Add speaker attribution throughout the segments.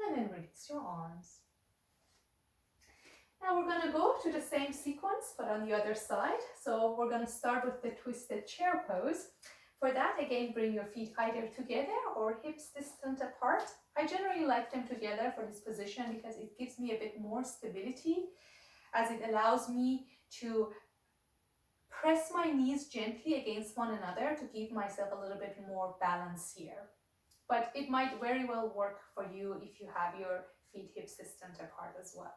Speaker 1: and then release your arms. Now we're going to go to the same sequence, but on the other side. So we're going to start with the twisted chair pose. For that, again, bring your feet either together or hips distant apart. I generally like them together for this position because it gives me a bit more stability, as it allows me to press my knees gently against one another to give myself a little bit more balance here. But it might very well work for you if you have your feet hips distant apart as well.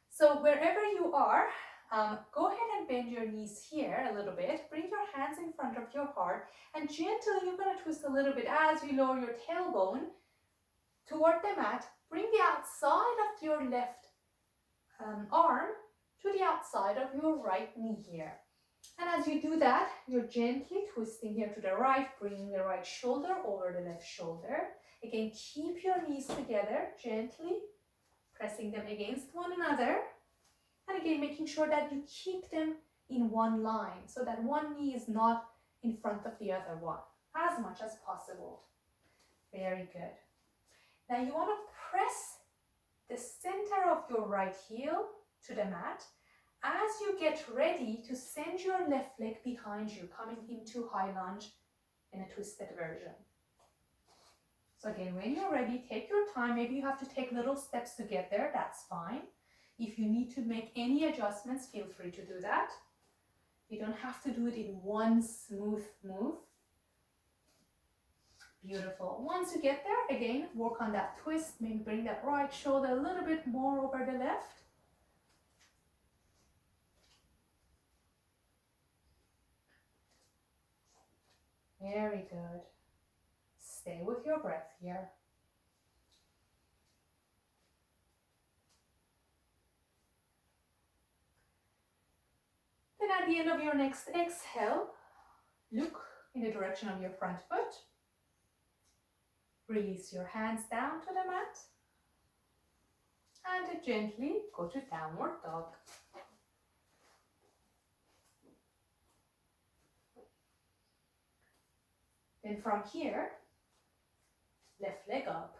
Speaker 1: So wherever you are, go ahead and bend your knees here a little bit. Bring your hands in front of your heart and gently you're going to twist a little bit as you lower your tailbone toward the mat. Bring the outside of your left arm to the outside of your right knee here. And as you do that, you're gently twisting here to the right, bringing the right shoulder over the left shoulder. Again, keep your knees together, gently pressing them against one another. And again, making sure that you keep them in one line so that one knee is not in front of the other one, as much as possible. Very good. Now you want to press the center of your right heel to the mat as you get ready to send your left leg behind you, coming into high lunge in a twisted version. So again, when you're ready, take your time. Maybe you have to take little steps to get there, that's fine. If you need to make any adjustments, feel free to do that. You don't have to do it in one smooth move. Beautiful. Once you get there, again, work on that twist. Maybe bring that right shoulder a little bit more over the left. Very good. Stay with your breath here. Then at the end of your next exhale, look in the direction of your front foot. Release your hands down to the mat. And gently go to downward dog. Then from here, left leg up.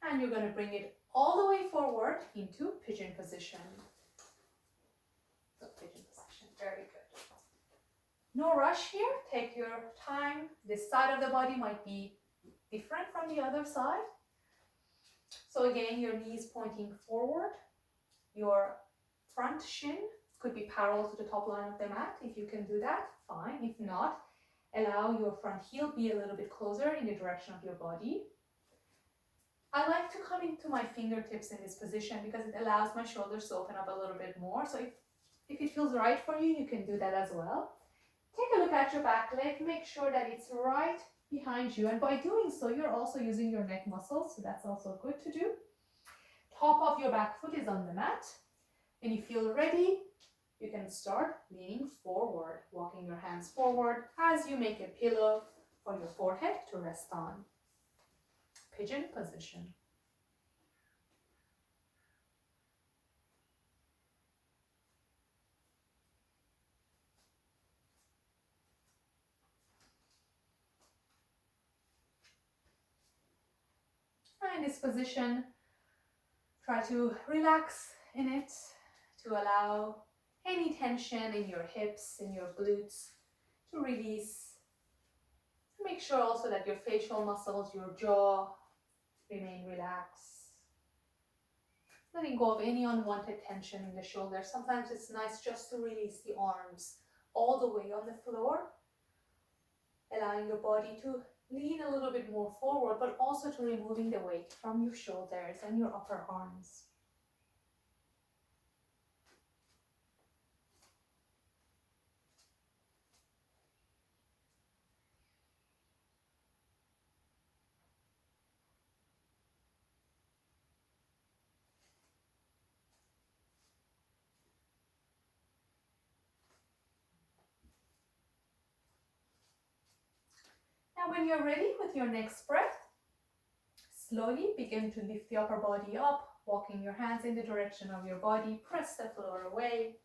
Speaker 1: And you're going to bring it all the way forward into pigeon position. So pigeon position, very good. No rush here, take your time. This side of the body might be different from the other side. So again, your knees pointing forward. Your front shin could be parallel to the top line of the mat. If you can do that, fine. If not, allow your front heel be a little bit closer in the direction of your body. I like to come into my fingertips in this position because it allows my shoulders to open up a little bit more. So if it feels right for you, you can do that as well. Take a look at your back leg. Make sure that it's right behind you. And by doing so, you're also using your neck muscles. So that's also good to do. Top of your back foot is on the mat. When you feel ready, you can start leaning forward, walking your hands forward as you make a pillow for your forehead to rest on. Pigeon position. And in this position, try to relax in it to allow any tension in your hips, in your glutes to release. Make sure also that your facial muscles, your jaw remain relaxed. Letting go of any unwanted tension in the shoulders. Sometimes it's nice just to release the arms all the way on the floor, allowing your body to lean a little bit more forward, but also to removing the weight from your shoulders and your upper arms. Now when you're ready with your next breath, slowly begin to lift the upper body up, walking your hands in the direction of your body. Press the floor away.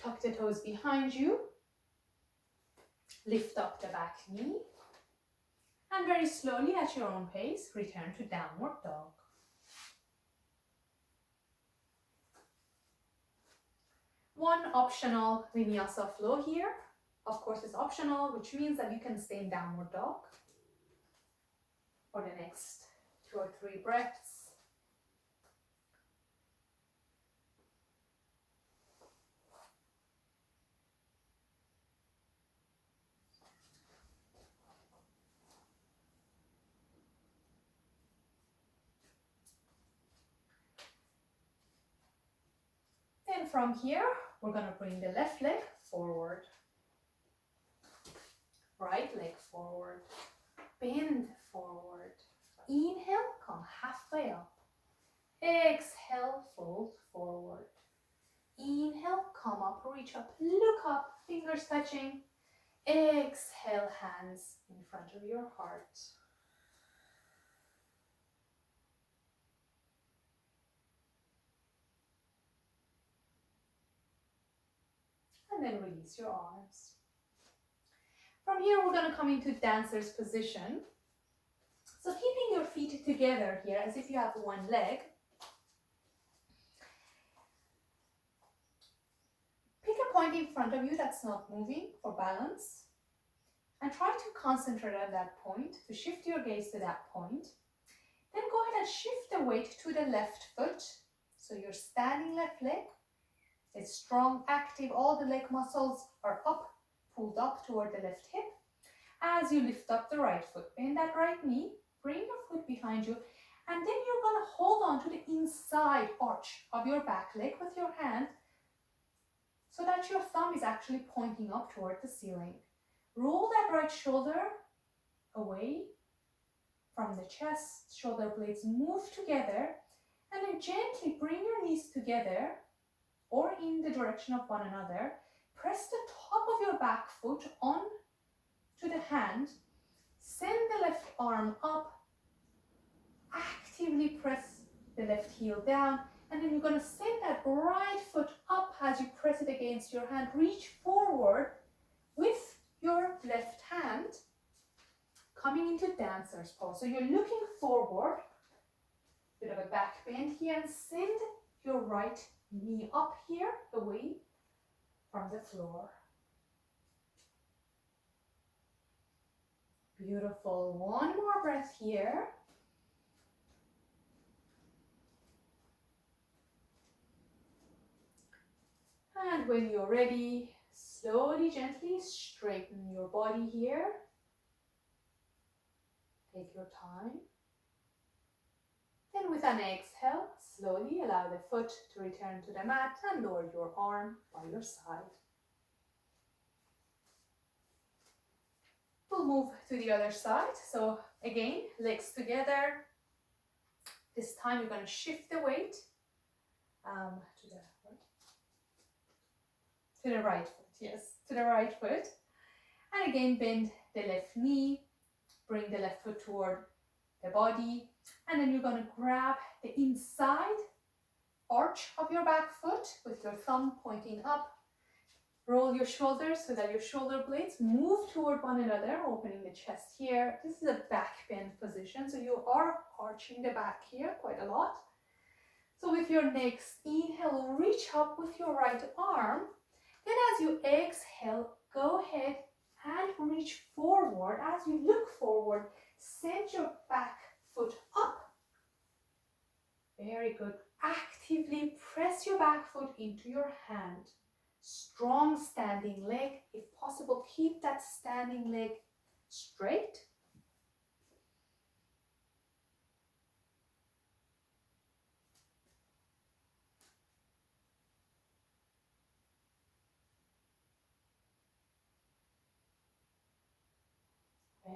Speaker 1: Tuck the toes behind you. Lift up the back knee. And very slowly at your own pace, return to downward dog. One optional vinyasa flow here. Of course, it's optional, which means that you can stay in downward dog for the next 2 or 3 breaths. And from here, we're going to bring the left leg forward. Right leg forward. Bend forward. Inhale, come halfway up. Exhale, fold forward. Inhale, come up, reach up, look up, fingers touching. Exhale, hands in front of your heart. And then release your arms. From here, we're going to come into dancer's position. So keeping your feet together here as if you have one leg. Pick a point in front of you that's not moving for balance. And try to concentrate on that point, to shift your gaze to that point. Then go ahead and shift the weight to the left foot. So your standing left leg is strong, active. All the leg muscles are up, pulled up toward the left hip. As you lift up the right foot, bend that right knee, bring your foot behind you, and then you're going to hold on to the inside arch of your back leg with your hand so that your thumb is actually pointing up toward the ceiling. Roll that right shoulder away from the chest, shoulder blades move together, and then gently bring your knees together or in the direction of one another. Press the top of your back foot on to the hand. Send the left arm up. Actively press the left heel down. And then you're going to send that right foot up as you press it against your hand. Reach forward with your left hand, coming into dancer's pose. So you're looking forward, bit of a back bend here, and send your right knee up here, away from the floor. Beautiful. One more breath here. And when you're ready, slowly, gently straighten your body here. Take your time. Then with an exhale, slowly allow the foot to return to the mat and lower your arm by your side. We'll move to the other side. So again, legs together. This time you're going to shift the weight to the right foot. Yes, to the right foot. And again, bend the left knee. Bring the left foot toward the body. And then you're going to grab the inside arch of your back foot with your thumb pointing up. Roll your shoulders so that your shoulder blades move toward one another, opening the chest here. This is a back bend position, so you are arching the back here quite a lot. So with your next inhale, reach up with your right arm. Then as you exhale, go ahead and reach forward. As you look forward, send your back foot up. Very good. Actively press your back foot into your hand. Strong standing leg. If possible, keep that standing leg straight.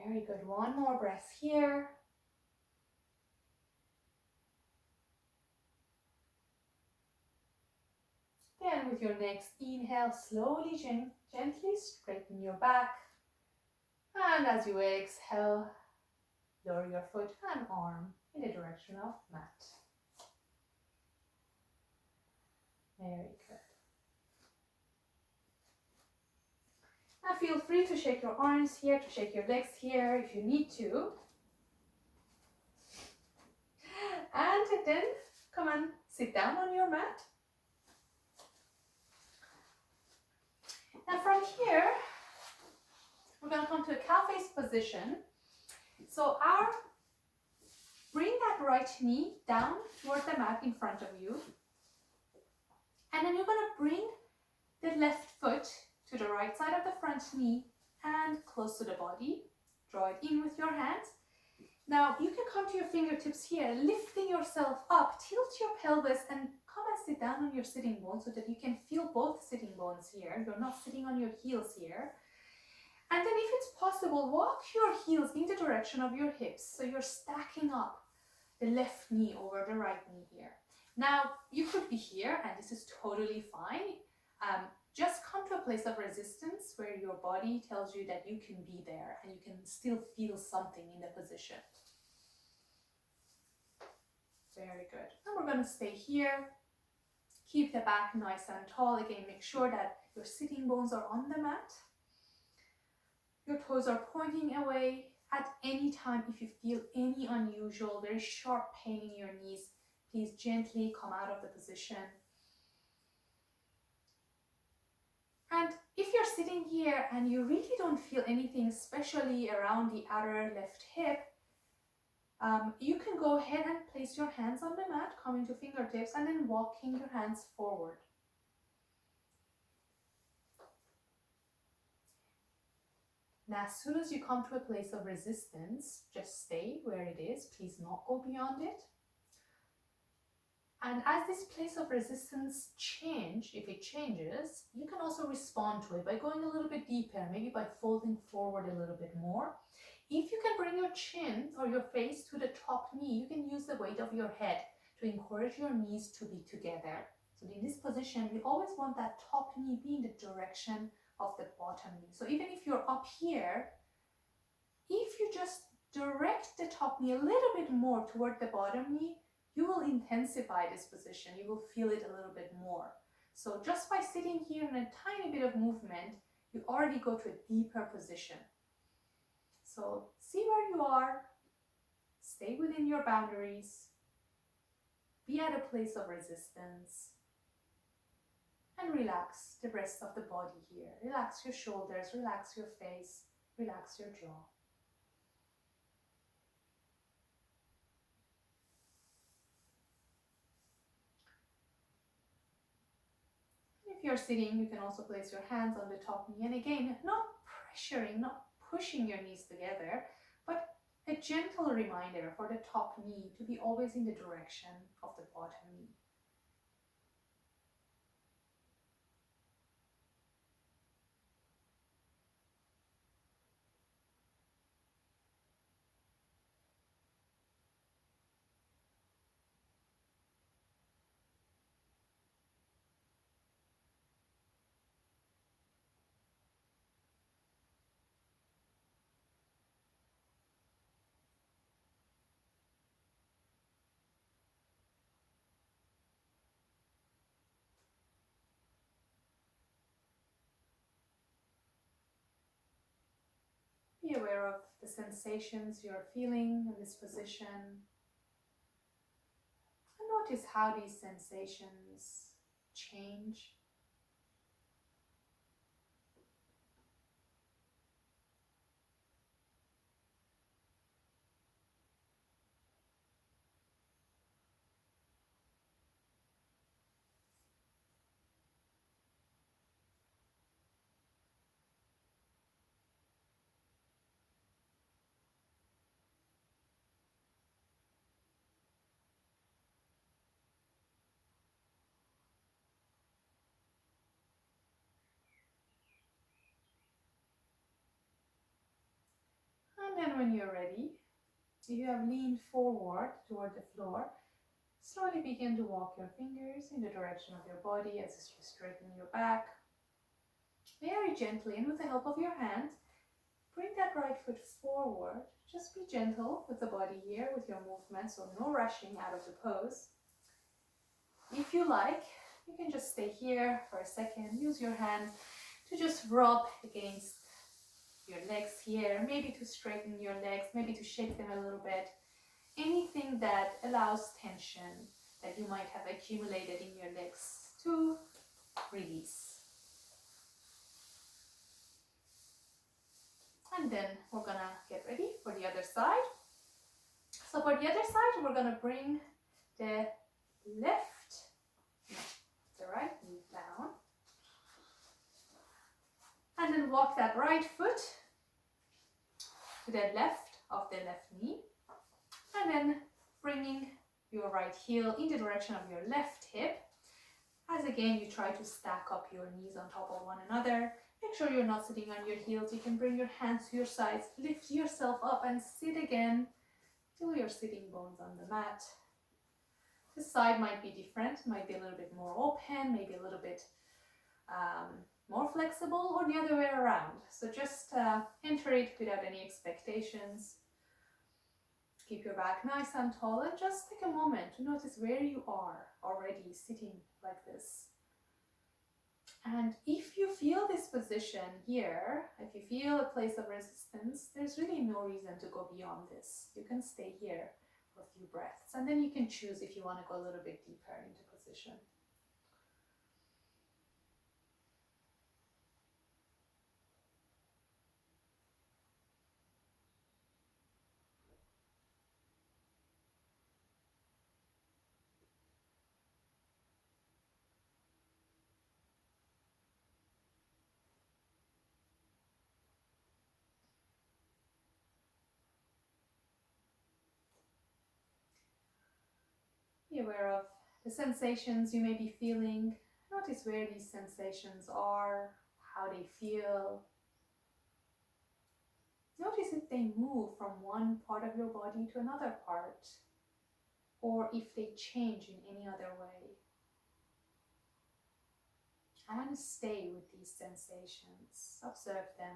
Speaker 1: Very good. One more breath here. Then with your next inhale, slowly, gently straighten your back. And as you exhale, lower your foot and arm in the direction of mat. Very good. Now And feel free to shake your arms here, to shake your legs here if you need to. And then come and sit down on your mat. Now from here, we're going to come to a cow face position. So bring that right knee down toward the mat in front of you. And then you're going to bring the left foot to the right side of the front knee and close to the body. Draw it in with your hands. Now you can come to your fingertips here, lifting yourself up, tilt your pelvis and come and sit down on your sitting bones so that you can feel both sitting bones here. You're not sitting on your heels here. And then if it's possible, walk your heels in the direction of your hips. So you're stacking up the left knee over the right knee here. Now you could be here and this is totally fine. Just come to a place of resistance where your body tells you that you can be there and you can still feel something in the position. Very good. And we're going to stay here. Keep the back nice and tall. Again, make sure that your sitting bones are on the mat. Your toes are pointing away. At any time, if you feel any unusual, very sharp pain in your knees, please gently come out of the position. And if you're sitting here and you really don't feel anything, especially around the outer left hip, you can go ahead and place your hands on the mat, coming to fingertips, and then walking your hands forward. Now, as soon as you come to a place of resistance, just stay where it is. Please not go beyond it. And as this place of resistance if it changes, you can also respond to it by going a little bit deeper, maybe by folding forward a little bit more. If you can bring your chin or your face to the top knee, you can use the weight of your head to encourage your knees to be together. So in this position, we always want that top knee be in the direction of the bottom knee. So even if you're up here, if you just direct the top knee a little bit more toward the bottom knee, you will intensify this position. You will feel it a little bit more. So just by sitting here in a tiny bit of movement, you already go to a deeper position. So see where you are, stay within your boundaries, be at a place of resistance, and relax the rest of the body here. Relax your shoulders, relax your face, relax your jaw. If you're sitting, you can also place your hands on the top knee. And again, not pressuring, not pushing your knees together, but a gentle reminder for the top knee to be always in the direction of the bottom knee. Be aware of the sensations you're feeling in this position. And notice how these sensations change. And then when you're ready, if you have leaned forward toward the floor, slowly begin to walk your fingers in the direction of your body as you straighten your back. Very gently, and with the help of your hands, bring that right foot forward. Just be gentle with the body here, with your movement, so no rushing out of the pose. If you like, you can just stay here for a second. Use your hands to just rub against your legs here, maybe to straighten your legs, maybe to shake them a little bit. Anything that allows tension that you might have accumulated in your legs to release. And then we're gonna get ready for the other side. So for the other side, we're gonna bring the right knee down. And then walk that right foot to the left of the left knee. And then bringing your right heel in the direction of your left hip. As again, you try to stack up your knees on top of one another. Make sure you're not sitting on your heels. You can bring your hands to your sides, lift yourself up and sit again till your sitting bones on the mat. The side might be different, might be a little bit more open, maybe a little bit more flexible, or the other way around. So just enter it without any expectations. Keep your back nice and tall and just take a moment to notice where you are already sitting like this. And if you feel this position here, if you feel a place of resistance, there's really no reason to go beyond this. You can stay here for a few breaths, and then you can choose if you want to go a little bit deeper into position. Be aware of the sensations you may be feeling. Notice where these sensations are, how they feel. Notice if they move from one part of your body to another part, or if they change in any other way. And stay with these sensations. Observe them.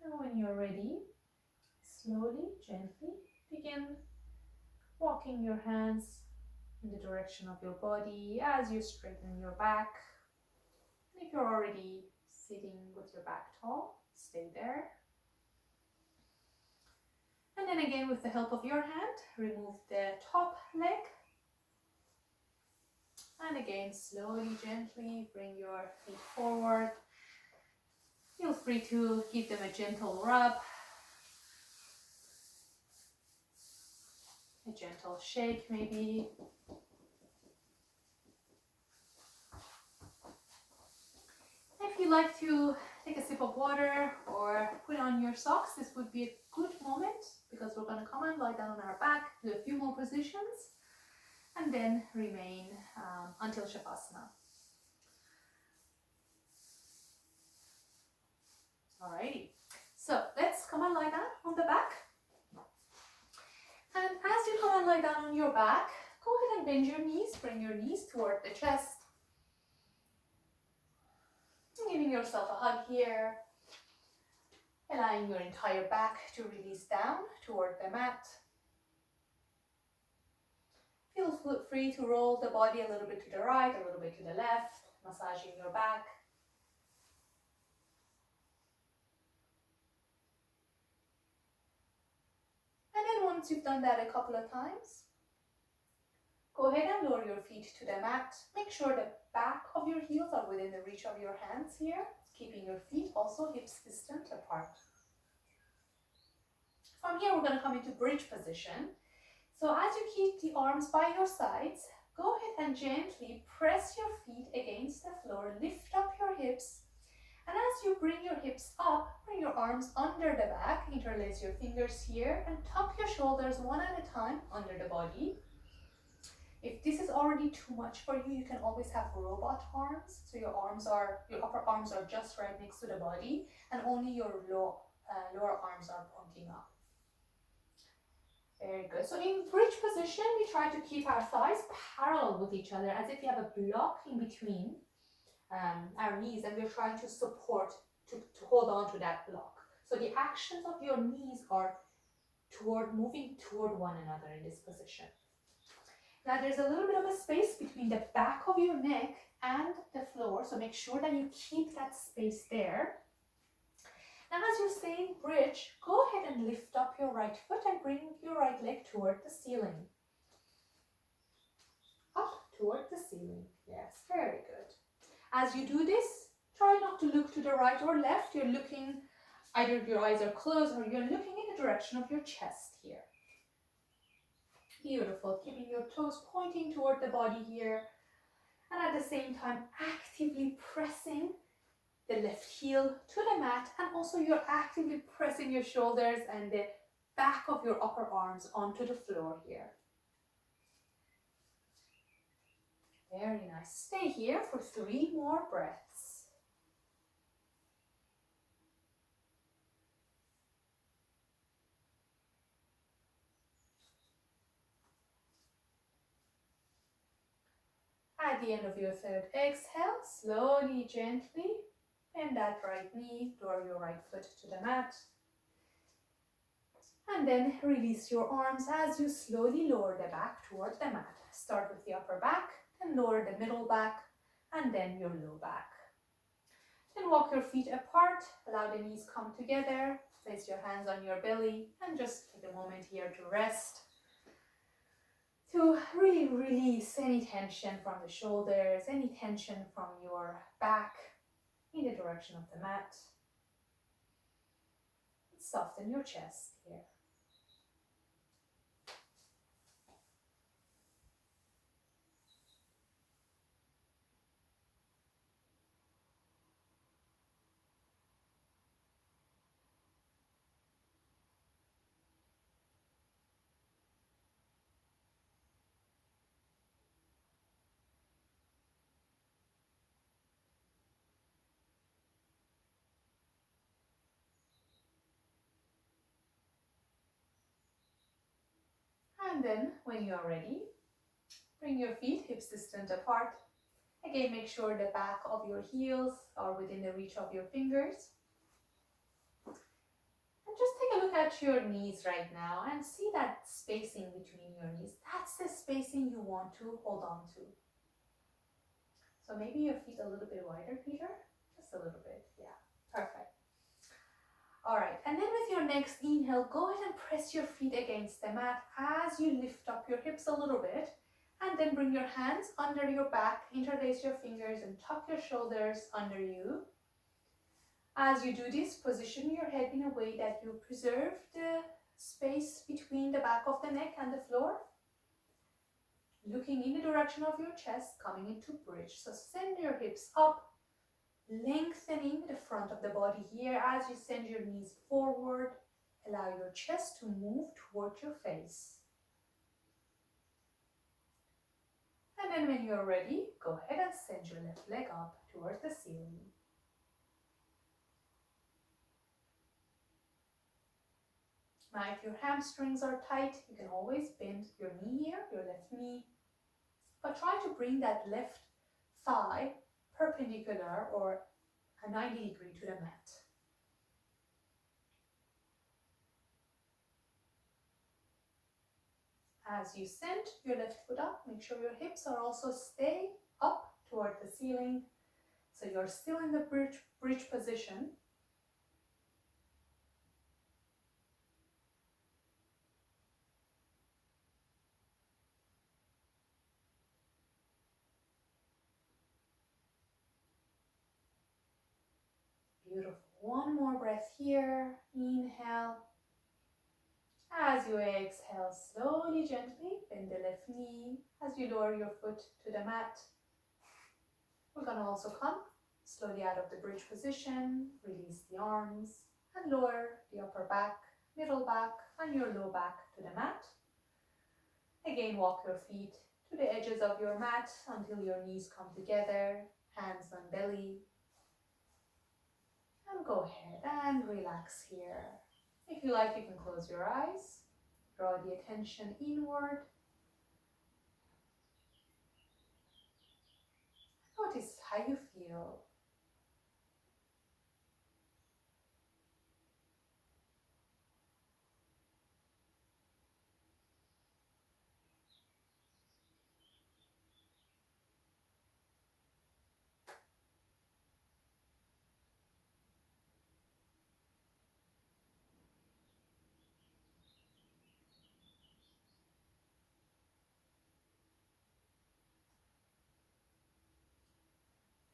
Speaker 1: And when you're ready, slowly, gently begin walking your hands in the direction of your body as you straighten your back. And if you're already sitting with your back tall, stay there. And then again, with the help of your hand, remove the top leg. And again, slowly, gently bring your feet forward. Feel free to give them a gentle rub, a gentle shake maybe. If you'd like to take a sip of water or put on your socks, this would be a good moment, because we're going to come and lie down on our back, do a few more positions, and then remain until Shavasana. Alrighty, so let's come and lie down on the back. And as you come and lie down on your back, go ahead and bend your knees, bring your knees toward the chest. Giving yourself a hug here, allowing your entire back to release down toward the mat. Feel free to roll the body a little bit to the right, a little bit to the left, massaging your back. Once you've done that a couple of times, go ahead and lower your feet to the mat. Make sure the back of your heels are within the reach of your hands here, keeping your feet also hips distant apart. From here, we're going to come into bridge position. So as you keep the arms by your sides, go ahead and gently press your feet against the floor, lift up your hips, and as you bring your hips up, bring your arms under the back, interlace your fingers here, and tuck your shoulders one at a time under the body. If this is already too much for you, you can always have robot arms. So your upper arms are just right next to the body, and only your lower arms are pointing up. Very good. So in bridge position, we try to keep our thighs parallel with each other, as if you have a block in between our knees, and we're trying to support, to hold on to that block. So the actions of your knees are moving toward one another in this position. Now there's a little bit of a space between the back of your neck and the floor, so make sure that you keep that space there. Now as you stay in bridge, go ahead and lift up your right foot and bring your right leg toward the ceiling. Up toward the ceiling. Yes, very good. As you do this, try not to look to the right or left. You're looking, either your eyes are closed or you're looking in the direction of your chest here. Beautiful. Keeping your toes pointing toward the body here. And at the same time, actively pressing the left heel to the mat, and also you're actively pressing your shoulders and the back of your upper arms onto the floor here. Very nice. Stay here for 3 more breaths. At the end of your third exhale, slowly, gently bend that right knee, lower your right foot to the mat. And then release your arms as you slowly lower the back toward the mat. Start with the upper back, then lower the middle back, and then your low back. Then walk your feet apart, allow the knees come together, place your hands on your belly, and just take a moment here to rest, to really release any tension from the shoulders, any tension from your back in the direction of the mat. Soften your chest here. And then, when you are ready, bring your feet hips distant apart. Again, make sure the back of your heels are within the reach of your fingers. And just take a look at your knees right now and see that spacing between your knees. That's the spacing you want to hold on to. So maybe your feet a little bit wider, Peter? Just a little bit, yeah, perfect. All right, and then with your next inhale, go ahead and press your feet against the mat as you lift up your hips a little bit, and then bring your hands under your back, interlace your fingers and tuck your shoulders under you. As you do this, position your head in a way that you preserve the space between the back of the neck and the floor, looking in the direction of your chest, coming into bridge. So send your hips up, lengthening the front of the body here as you send your knees forward. Allow your chest to move towards your face. And then when you're ready, go ahead and send your left leg up towards the ceiling. Now if your hamstrings are tight, you can always bend your knee here, your left knee, but try to bring that left thigh perpendicular or a 90 degree to the mat. As you send your left foot up, make sure your hips are also stay up toward the ceiling, so you're still in the bridge position. Beautiful. One more breath here. Inhale. As you exhale, slowly, gently bend the left knee as you lower your foot to the mat. We're going to also come slowly out of the bridge position, release the arms, and lower the upper back, middle back, and your low back to the mat. Again, walk your feet to the edges of your mat until your knees come together, hands on belly. And go ahead and relax here. If you like, you can close your eyes, draw the attention inward. Notice how you feel.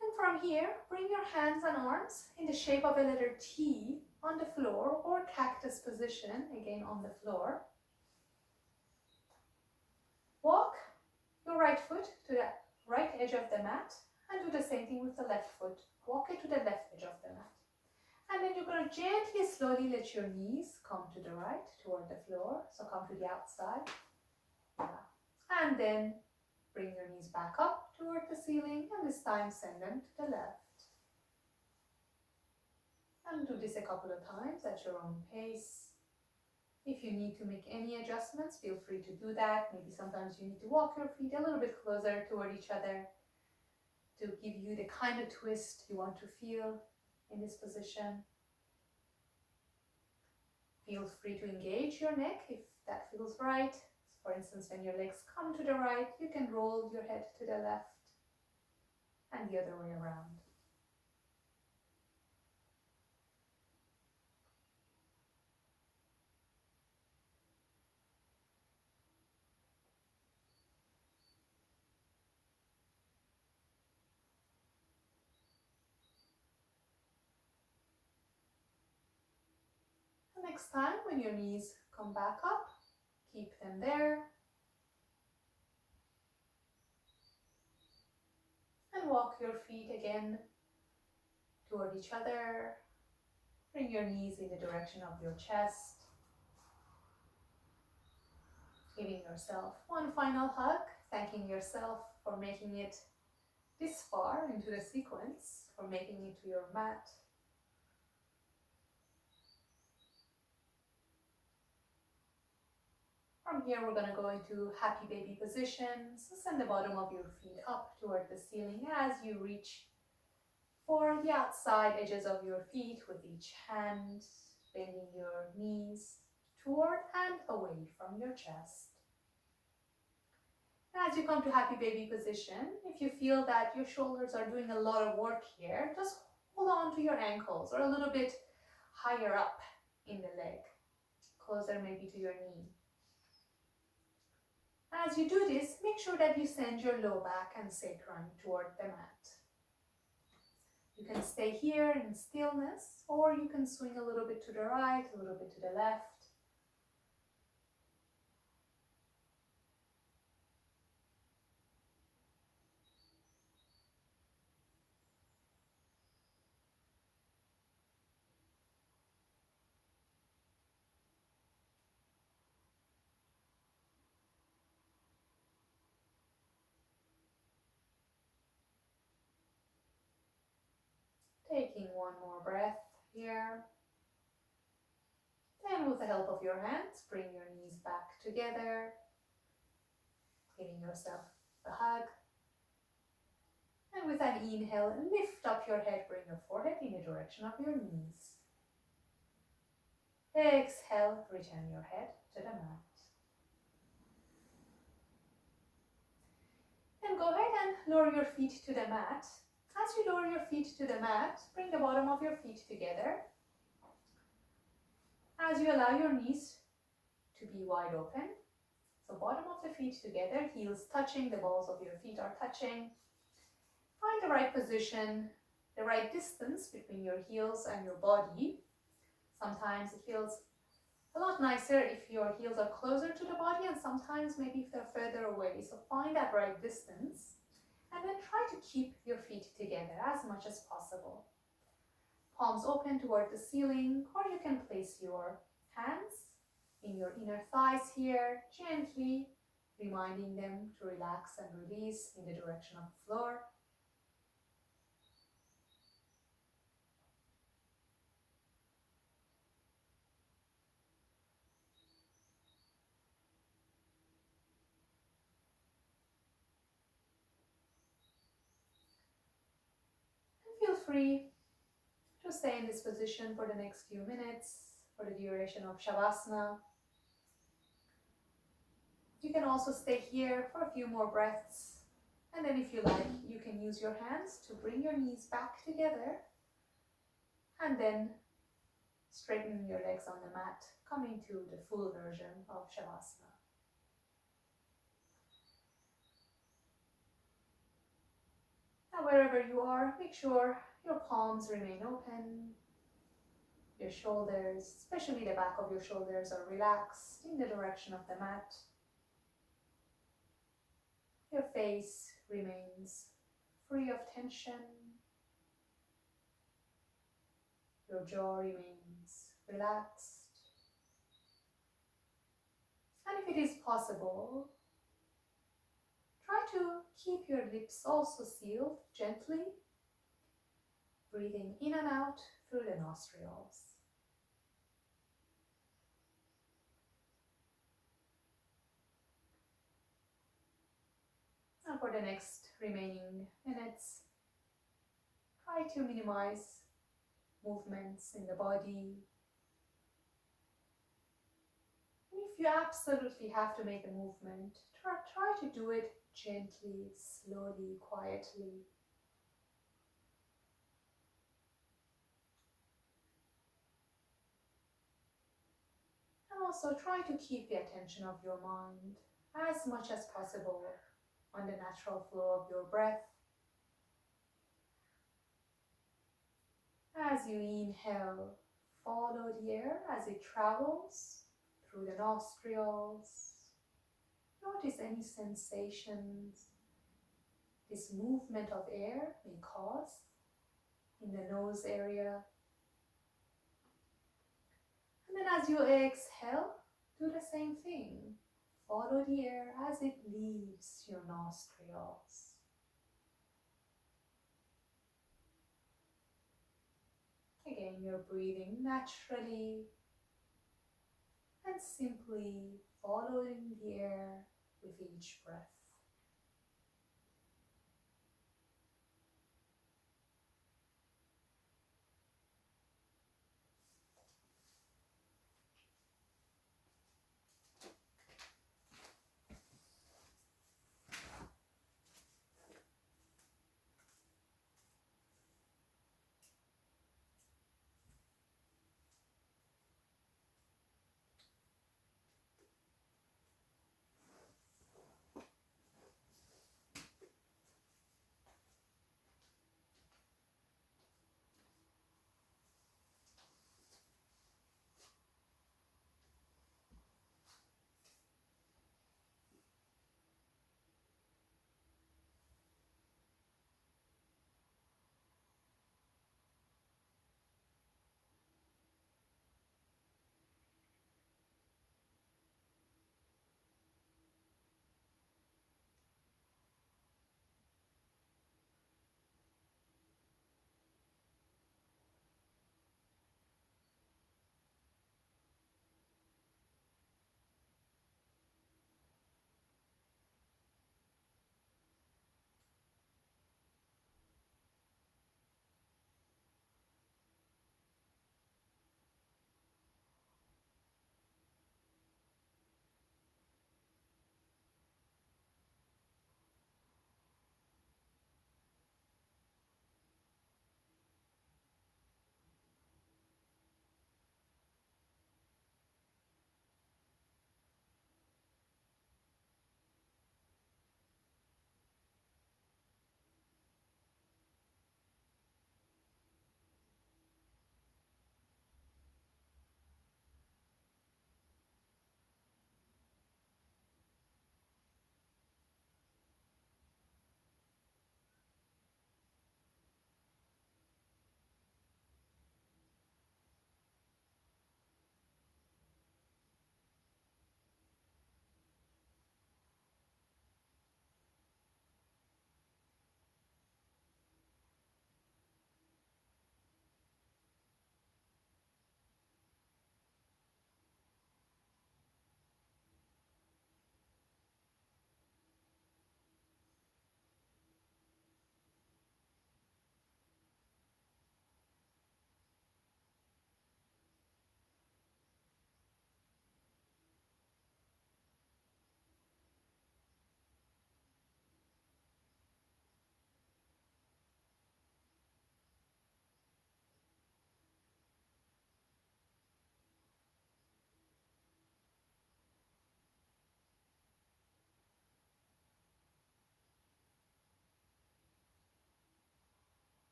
Speaker 1: And from here, bring your hands and arms in the shape of a letter T on the floor or cactus position, again on the floor. Walk your right foot to the right edge of the mat and do the same thing with the left foot. Walk it to the left edge of the mat. And then you're going to gently, slowly let your knees come to the right, toward the floor. So come to the outside. And then bring your knees back up toward the ceiling, and this time send them to the left. And do this a couple of times at your own pace. If you need to make any adjustments, feel free to do that. Maybe sometimes you need to walk your feet a little bit closer toward each other to give you the kind of twist you want to feel in this position. Feel free to engage your neck if that feels right. For instance, when your legs come to the right, you can roll your head to the left and the other way around. The next time when your knees come back up, keep them there. And walk your feet again toward each other. Bring your knees in the direction of your chest. Giving yourself one final hug, thanking yourself for making it this far into the sequence, for making it to your mat. From here, we're going to go into happy baby position. So send the bottom of your feet up toward the ceiling as you reach for the outside edges of your feet with each hand, bending your knees toward and away from your chest. As you come to happy baby position, if you feel that your shoulders are doing a lot of work here, just hold on to your ankles or a little bit higher up in the leg, closer maybe to your knee. As you do this, make sure that you send your low back and sacrum toward the mat. You can stay here in stillness, or you can swing a little bit to the right, a little bit to the left. Taking one more breath here. Then with the help of your hands, bring your knees back together, giving yourself a hug. And with an inhale, lift up your head, bring your forehead in the direction of your knees. Exhale, return your head to the mat. Then go ahead and lower your feet to the mat. As you lower your feet to the mat, bring the bottom of your feet together. As you allow your knees to be wide open, so bottom of the feet together, heels touching, the balls of your feet are touching. Find the right position, the right distance between your heels and your body. Sometimes it feels a lot nicer if your heels are closer to the body, and sometimes maybe if they're further away. So find that right distance and then try to keep your feet together as much as possible. Palms open toward the ceiling, or you can place your hands in your inner thighs here, gently reminding them to relax and release in the direction of the floor. And feel free to stay in this position for the next few minutes, for the duration of Shavasana. You can also stay here for a few more breaths, and then if you like, you can use your hands to bring your knees back together, and then straighten your legs on the mat, coming to the full version of Shavasana. Now wherever you are, make sure your palms remain open, your shoulders, especially the back of your shoulders, are relaxed in the direction of the mat. Your face remains free of tension. Your jaw remains relaxed. And if it is possible, try to keep your lips also sealed gently, breathing in and out through the nostrils. And for the next remaining minutes, try to minimize movements in the body. And if you absolutely have to make a movement, try to do it gently, slowly, quietly. And also try to keep the attention of your mind as much as possible on the natural flow of your breath. As you inhale, follow the air as it travels through the nostrils. Notice any sensations this movement of air may cause in the nose area. And then as you exhale, do the same thing. Follow the air as it leaves your nostrils. Again, you're breathing naturally and simply following the air with each breath.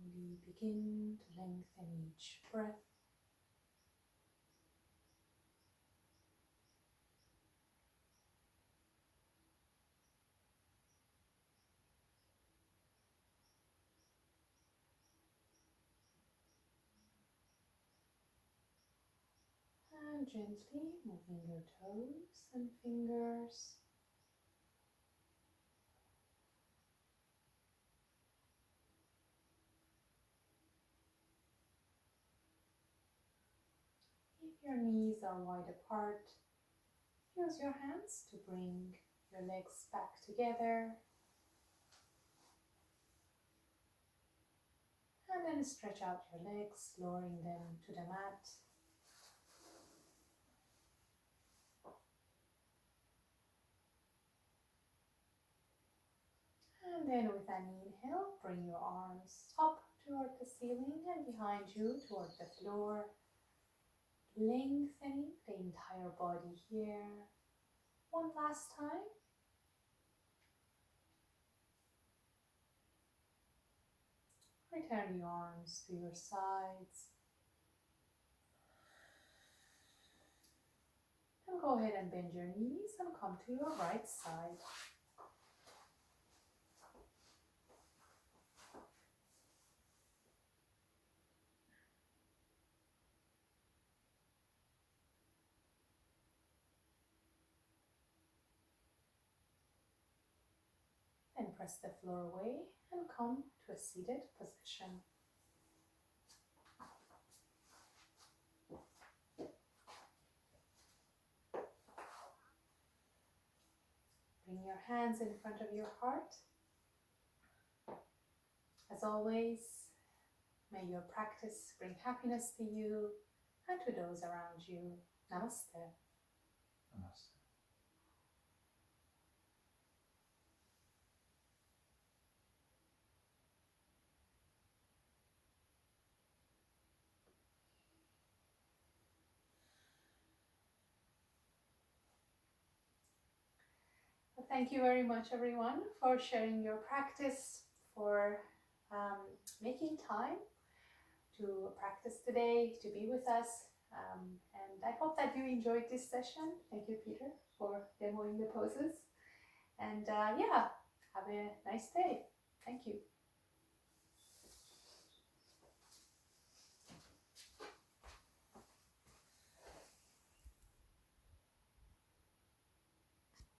Speaker 1: slowly begin to lengthen each breath. And gently moving your toes and fingers. If your knees are wide apart, use your hands to bring your legs back together. And then stretch out your legs, lowering them to the mat. And then with an inhale, bring your arms up toward the ceiling and behind you toward the floor, lengthening the entire body here. One last time. Return your arms to your sides. And go ahead and bend your knees and come to your right side. Then press the floor away and come to a seated position. Bring your hands in front of your heart. As always, may your practice bring happiness to you and to those around you. Namaste.
Speaker 2: Namaste.
Speaker 1: Well, thank you very much, everyone, for sharing your practice, for making time to practice today, to be with us. And I hope that you enjoyed this session. Thank you, Peter, for demoing the poses. And yeah, have a nice day. Thank you.